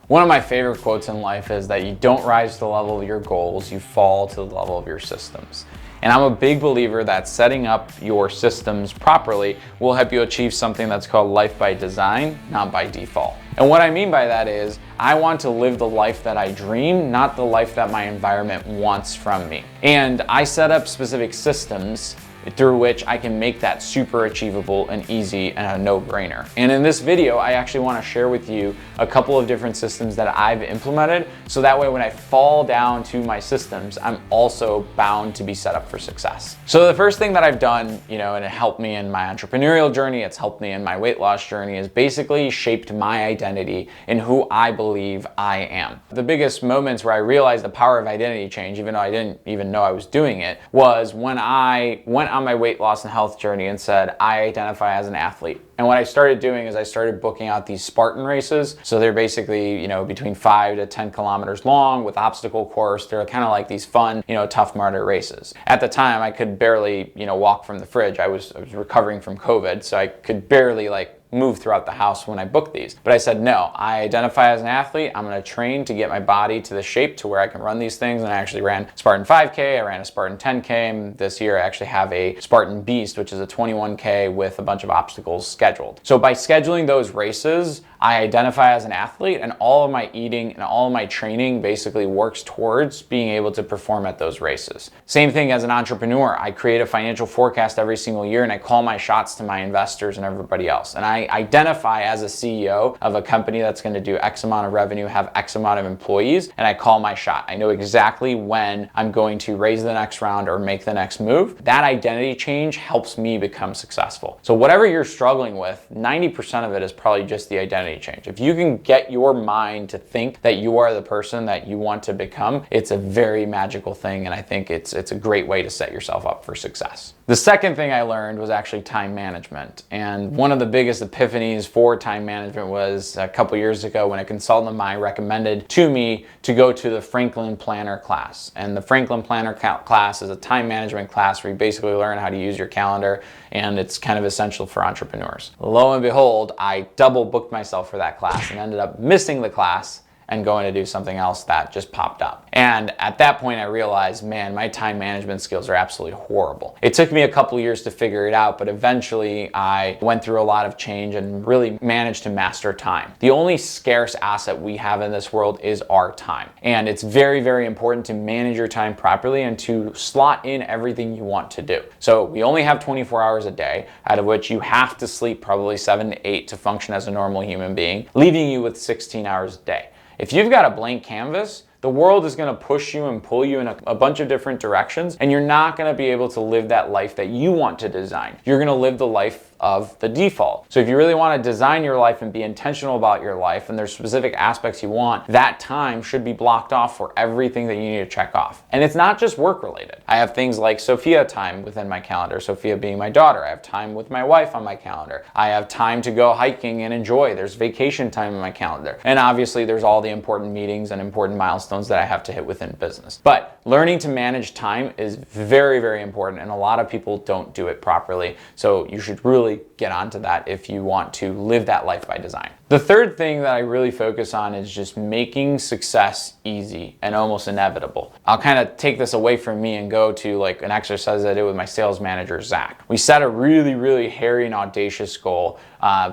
One of my favorite quotes in life is that you don't rise to the level of your goals, you fall to the level of your systems. And I'm a big believer that setting up your systems properly will help you achieve something that's called life by design, not by default. And what I mean by that is, I want to live the life that I dream, not the life that my environment wants from me. And I set up specific systems through which I can make that super achievable and easy and a no-brainer. And in this video, I actually want to share with you a couple of different systems that I've implemented, so that way when I fall down to my systems, I'm also bound to be set up for success. So the first thing that I've done, and it helped me in my entrepreneurial journey, it's helped me in my weight loss journey, is basically shaped my identity in who I believe I am. The biggest moments where I realized the power of identity change, even though I didn't even know I was doing it, was when I went on my weight loss and health journey and said, I identify as an athlete. And what I started doing is I started booking out these Spartan races. So they're basically, between 5 to 10 kilometers long with obstacle course. They're kind of like these fun, Tough Mudder races. At the time, I could barely, walk from the fridge. I was recovering from COVID, so I could barely move throughout the house when I booked these. But I said, no, I identify as an athlete. I'm gonna train to get my body to the shape to where I can run these things. And I actually ran Spartan 5K, I ran a Spartan 10K, and this year I actually have a Spartan Beast, which is a 21K with a bunch of obstacles scheduled. So by scheduling those races, I identify as an athlete, and all of my eating and all of my training basically works towards being able to perform at those races. Same thing as an entrepreneur. I create a financial forecast every single year, and I call my shots to my investors and everybody else. And I identify as a CEO of a company that's going to do X amount of revenue, have X amount of employees, and I call my shot. I know exactly when I'm going to raise the next round or make the next move. That identity change helps me become successful. So whatever you're struggling with, 90% of it is probably just the identity change. If you can get your mind to think that you are the person that you want to become, it's a very magical thing, and I think it's a great way to set yourself up for success. The second thing I learned was actually time management. And one of the biggest epiphanies for time management was a couple years ago when a consultant of mine recommended to me to go to the Franklin Planner class. And the Franklin Planner class is a time management class where you basically learn how to use your calendar, and it's kind of essential for entrepreneurs. Lo and behold, I double booked myself for that class and ended up missing the class and going to do something else that just popped up. And at that point I realized, man, my time management skills are absolutely horrible. It took me a couple years to figure it out, but eventually I went through a lot of change and really managed to master time. The only scarce asset we have in this world is our time. And it's very, very important to manage your time properly and to slot in everything you want to do. So we only have 24 hours a day, out of which you have to sleep probably 7 to 8 to function as a normal human being, leaving you with 16 hours a day. If you've got a blank canvas, the world is going to push you and pull you in a bunch of different directions, and you're not going to be able to live that life that you want to design. You're going to live the life of the default. So if you really want to design your life and be intentional about your life, and there's specific aspects you want, that time should be blocked off for everything that you need to check off. And it's not just work related. I have things like Sophia time within my calendar, Sophia being my daughter. I have time with my wife on my calendar. I have time to go hiking and enjoy. There's vacation time in my calendar. And obviously there's all the important meetings and important milestones that I have to hit within business. But learning to manage time is very, very important, and a lot of people don't do it properly. So you should really get onto that if you want to live that life by design. The third thing that I really focus on is just making success easy and almost inevitable. I'll kind of take this away from me and go to an exercise I did with my sales manager, Zach. We set a really, really hairy and audacious goal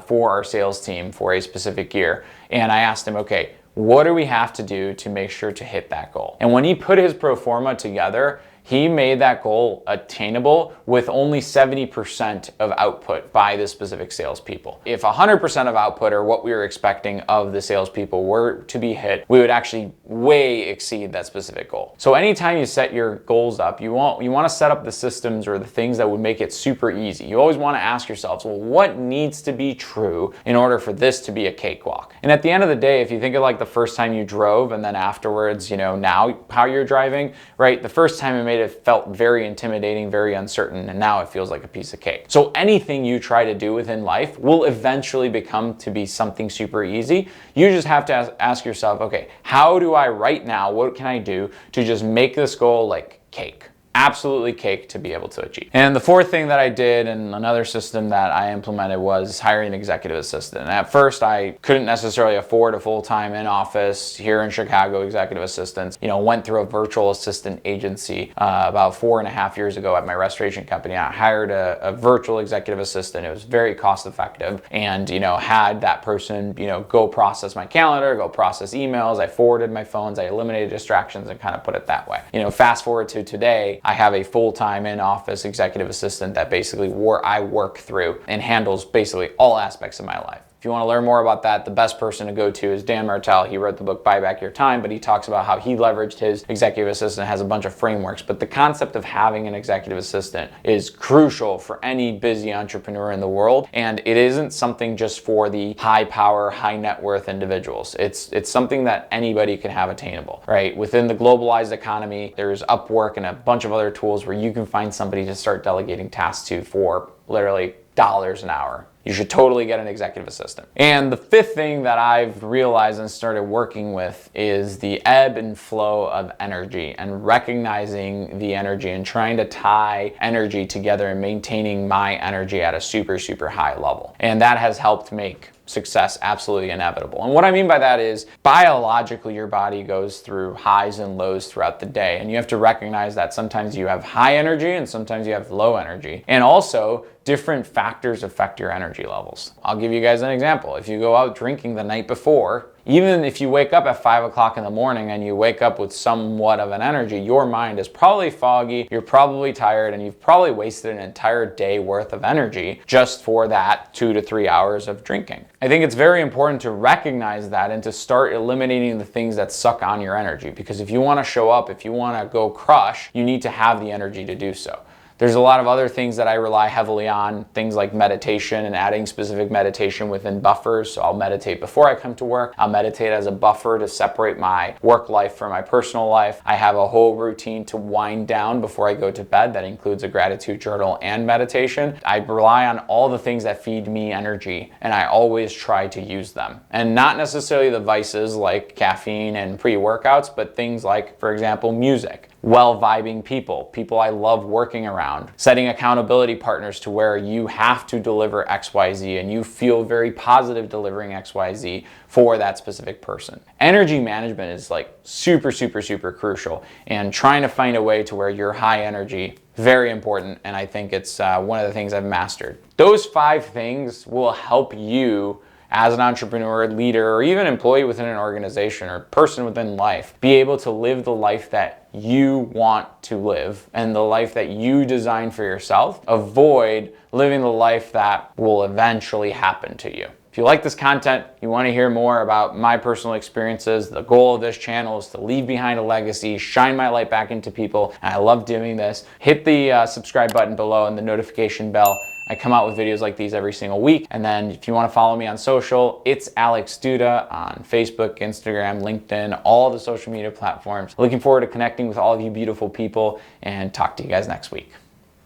for our sales team for a specific year. And I asked him, okay, what do we have to do to make sure to hit that goal? And when he put his pro forma together, he made that goal attainable with only 70% of output by the specific salespeople. If 100% of output or what we were expecting of the salespeople were to be hit, we would actually way exceed that specific goal. So anytime you set your goals up, you want to set up the systems or the things that would make it super easy. You always want to ask yourselves, well, what needs to be true in order for this to be a cakewalk? And at the end of the day, if you think of the first time you drove and then afterwards, now how you're driving, right? The first time it felt very intimidating, very uncertain, and now it feels like a piece of cake. So anything you try to do within life will eventually become to be something super easy. You just have to ask yourself, okay, how do I right now, what can I do to just make this goal like cake? absolutely cake to be able to achieve. And the fourth thing that I did, and another system that I implemented, was hiring an executive assistant. And at first, I couldn't necessarily afford a full-time in-office here in Chicago executive assistants. Went through a virtual assistant agency about 4.5 years ago at my restoration company. I hired a virtual executive assistant. It was very cost-effective, and had that person go process my calendar, go process emails. I forwarded my phones, I eliminated distractions, and kind of put it that way. Fast forward to today, I have a full-time in-office executive assistant that basically I work through and handles basically all aspects of my life. If you want to learn more about that, the best person to go to is Dan Martell. He wrote the book Buy Back Your Time, but he talks about how he leveraged his executive assistant, has a bunch of frameworks. But the concept of having an executive assistant is crucial for any busy entrepreneur in the world. And it isn't something just for the high power, high net worth individuals. It's something that anybody can have attainable, right? Within the globalized economy, there's Upwork and a bunch of other tools where you can find somebody to start delegating tasks to for literally dollars an hour. You should totally get an executive assistant. And the fifth thing that I've realized and started working with is the ebb and flow of energy, and recognizing the energy and trying to tie energy together and maintaining my energy at a super, super high level. And that has helped make success absolutely inevitable. And what I mean by that is, biologically, your body goes through highs and lows throughout the day. And you have to recognize that sometimes you have high energy and sometimes you have low energy. And also, different factors affect your energy levels. I'll give you guys an example. If you go out drinking the night before, even if you wake up at 5 o'clock in the morning and you wake up with somewhat of an energy, your mind is probably foggy, you're probably tired, and you've probably wasted an entire day worth of energy just for that 2 to 3 hours of drinking. I think it's very important to recognize that and to start eliminating the things that suck on your energy, because if you want to show up, if you want to go crush, you need to have the energy to do so. There's a lot of other things that I rely heavily on, things like meditation and adding specific meditation within buffers. So I'll meditate before I come to work. I'll meditate as a buffer to separate my work life from my personal life. I have a whole routine to wind down before I go to bed that includes a gratitude journal and meditation. I rely on all the things that feed me energy, and I always try to use them. And not necessarily the vices like caffeine and pre-workouts, but things like, for example, music. Well-vibing people I love working around, setting accountability partners to where you have to deliver XYZ and you feel very positive delivering XYZ for that specific person. Energy management is like super, super, super crucial, and trying to find a way to where you're high energy, very important, and I think it's one of the things I've mastered. Those 5 things will help you as an entrepreneur, leader, or even employee within an organization or person within life, be able to live the life that you want to live and the life that you design for yourself. Avoid living the life that will eventually happen to you. If you like this content, you want to hear more about my personal experiences, the goal of this channel is to leave behind a legacy, shine my light back into people, and I love doing this. Hit the subscribe button below and the notification bell. I come out with videos like these every single week. And then if you want to follow me on social, it's Alex Duda on Facebook, Instagram, LinkedIn, all the social media platforms. Looking forward to connecting with all of you beautiful people, and talk to you guys next week.